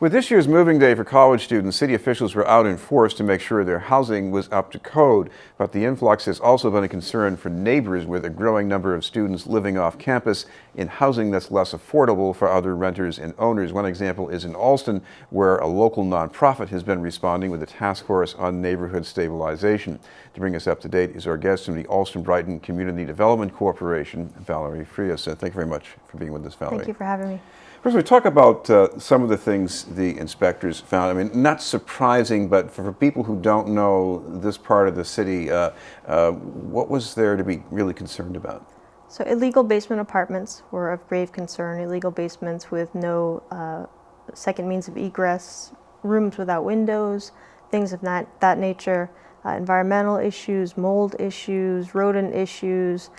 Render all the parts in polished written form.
With this year's moving day for college students, city officials were out in force to make sure their housing was up to code. But the influx has also been a concern for neighbors, with a growing number of students living off campus in housing that's less affordable for other renters and owners. One example is in Allston, where a local nonprofit has been responding with a task force on neighborhood stabilization. To bring us up to date is our guest from the Allston-Brighton Community Development Corporation, Valerie Frias. Thank you very much for being with us, Valerie. Thank you for having me. First, we talk about some of the things the inspectors found. I mean, not surprising, but for people who don't know this part of the city, what was there to be really concerned about? So illegal basement apartments were of grave concern. Illegal basements with no second means of egress, rooms without windows, things of that nature, environmental issues, mold issues, rodent issues,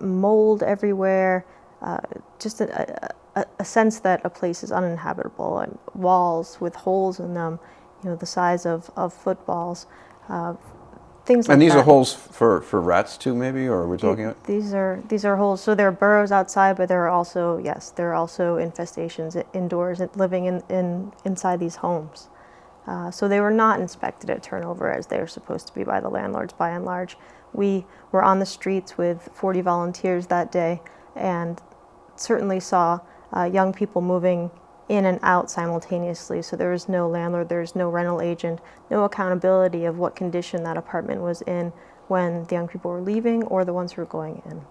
mold everywhere, just a sense that a place is uninhabitable, and walls with holes in them, the size of footballs, things like that. And these are holes for rats too, maybe, or are we talking about? These are holes. So there are burrows outside, but there are also, there are also infestations indoors, living inside these homes. So they were not inspected at turnover as they are supposed to be by the landlords, by and large. We were on the streets with 40 volunteers that day, and certainly saw young people moving in and out simultaneously. So there was no landlord, there was no rental agent, no accountability of what condition that apartment was in when the young people were leaving or the ones who were going in.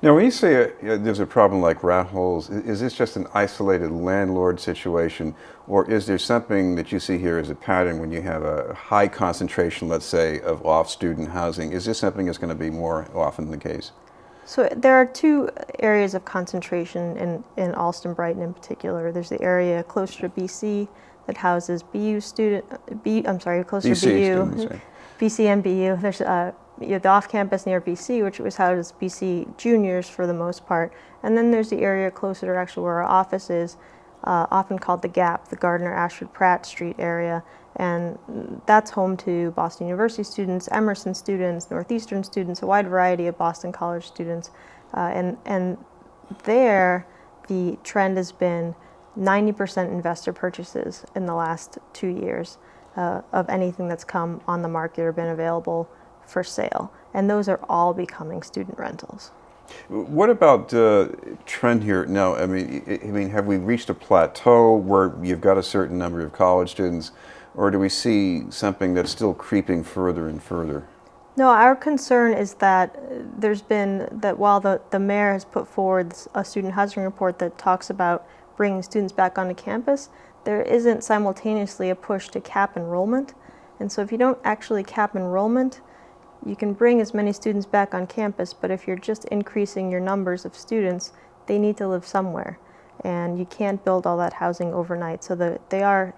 Now, when you say there's a problem like rat holes, is this just an isolated landlord situation, or is there something that you see here as a pattern when you have a high concentration, let's say, of off-student housing? Is this something that's going to be more often the case? So there are two areas of concentration in Allston-Brighton in particular. There's the area closer to BC that houses BC and BU. There's the off-campus near BC, which was houses BC juniors for the most part. And then there's the area closer to actually where our office is, often called the Gap, the Gardner-Ashford-Pratt Street area. And that's home to Boston University students, Emerson students, Northeastern students, a wide variety of Boston College students. And there, the trend has been 90% investor purchases in the last 2 years of anything that's come on the market or been available for sale. And those are all becoming student rentals. What about trend here now? I mean, have we reached a plateau where you've got a certain number of college students, or do we see something that's still creeping further and further? No, our concern is that while the mayor has put forward a student housing report that talks about bringing students back onto campus, there isn't simultaneously a push to cap enrollment. And so if you don't actually cap enrollment, you can bring as many students back on campus, but if you're just increasing your numbers of students, they need to live somewhere. And you can't build all that housing overnight. So they are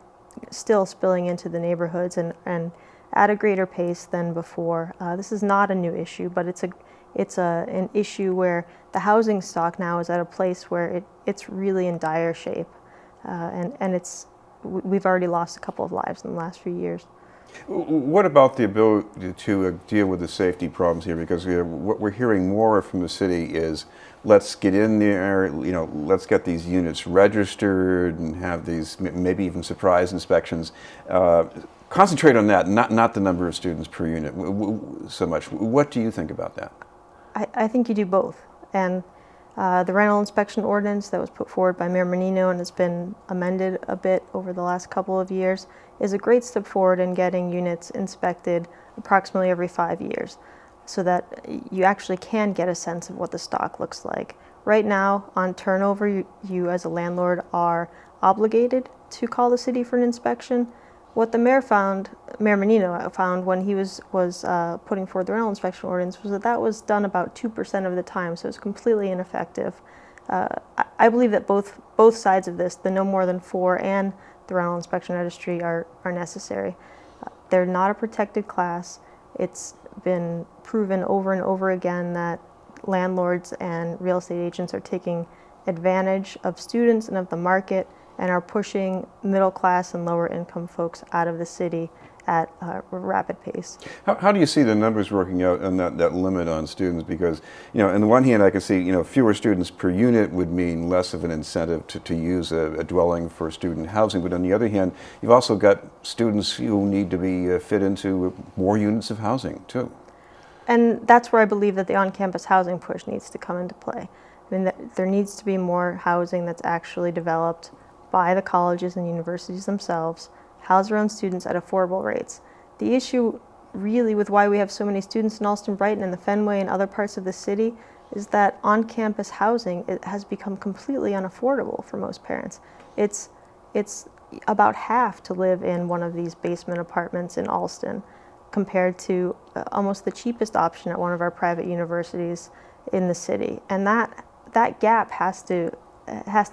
still spilling into the neighborhoods and at a greater pace than before. This is not a new issue, but it's an issue where the housing stock now is at a place where it's really in dire shape. And we've already lost a couple of lives in the last few years. What about the ability to deal with the safety problems here? Because what we're hearing more from the city is, let's get in there, let's get these units registered and have these maybe even surprise inspections. Concentrate on that, not the number of students per unit so much. What do you think about that? I think you do both. And the rental inspection ordinance that was put forward by Mayor Menino and has been amended a bit over the last couple of years is a great step forward in getting units inspected approximately every 5 years so that you actually can get a sense of what the stock looks like. Right now, on turnover, you as a landlord are obligated to call the city for an inspection. What the mayor Menino found when he was putting forward the rental inspection ordinance was that was done about 2% of the time, so it's completely ineffective. I believe that both sides of this, the no more than 4 and the rental inspection registry, are necessary. They're not a protected class. It's been proven over and over again that landlords and real estate agents are taking advantage of students and of the market and are pushing middle class and lower income folks out of the city at a rapid pace. How do you see the numbers working out on that limit on students? Because, on the one hand, I can see, fewer students per unit would mean less of an incentive to use a dwelling for student housing. But on the other hand, you've also got students who need to be fit into more units of housing, too. And that's where I believe that the on-campus housing push needs to come into play. I mean, there needs to be more housing that's actually developed by the colleges and universities themselves, house their own students at affordable rates. The issue really with why we have so many students in Allston-Brighton and the Fenway and other parts of the city is that on-campus housing has become completely unaffordable for most parents. It's about half to live in one of these basement apartments in Allston compared to almost the cheapest option at one of our private universities in the city. And that gap has to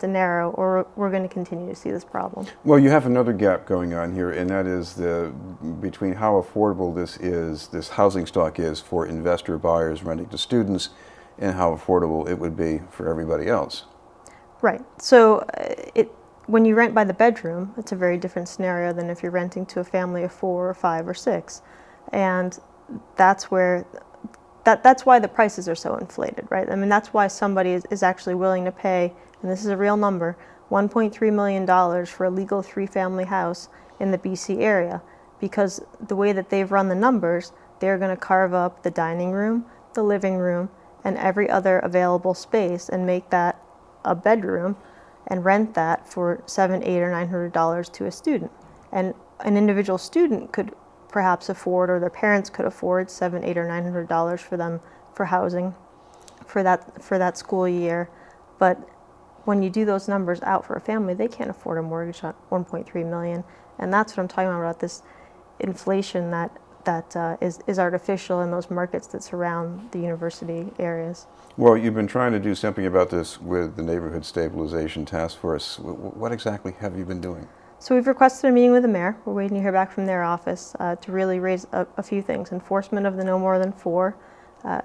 narrow, or we're going to continue to see this problem. Well, you have another gap going on here, and that is between how affordable this housing stock is for investor buyers renting to students, and how affordable it would be for everybody else. Right. So when you rent by the bedroom, it's a very different scenario than if you're renting to a family of 4 or 5 or 6, and that's where. That's why the prices are so inflated, right? I mean, that's why somebody is actually willing to pay, and this is a real number, $1.3 million for a legal 3-family house in the BC area, because the way that they've run the numbers, they're going to carve up the dining room, the living room, and every other available space and make that a bedroom and rent that for $700, $800, or $900 to a student. And an individual student could perhaps afford, or their parents could afford, $700, $800, or $900 for them for housing for that school year. But when you do those numbers out for a family, they can't afford a mortgage on $1.3 million, and that's what I'm talking about this inflation that is artificial in those markets that surround the university areas. Well, you've been trying to do something about this with the Neighborhood Stabilization Task Force. What exactly have you been doing? So we've requested a meeting with the mayor. We're waiting to hear back from their office to really raise a few things. Enforcement of the no more than 4, a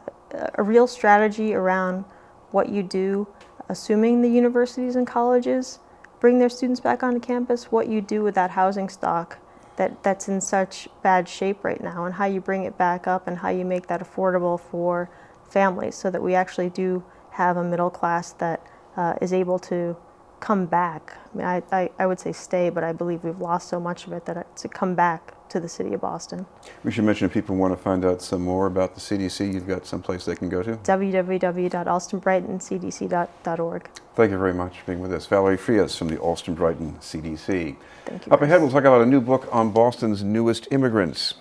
real strategy around what you do, assuming the universities and colleges bring their students back onto campus, what you do with that housing stock that's in such bad shape right now, and how you bring it back up and how you make that affordable for families so that we actually do have a middle class that is able to come back. I mean, I would say stay, but I believe we've lost so much of it that to come back to the city of Boston. We should mention if people want to find out some more about the CDC, you've got someplace they can go to? www.allstonbrightncdc.org. Thank you very much for being with us. Valerie Frias from the Allston-Brighton CDC. Thank you. Up ahead, we'll talk about a new book on Boston's newest immigrants.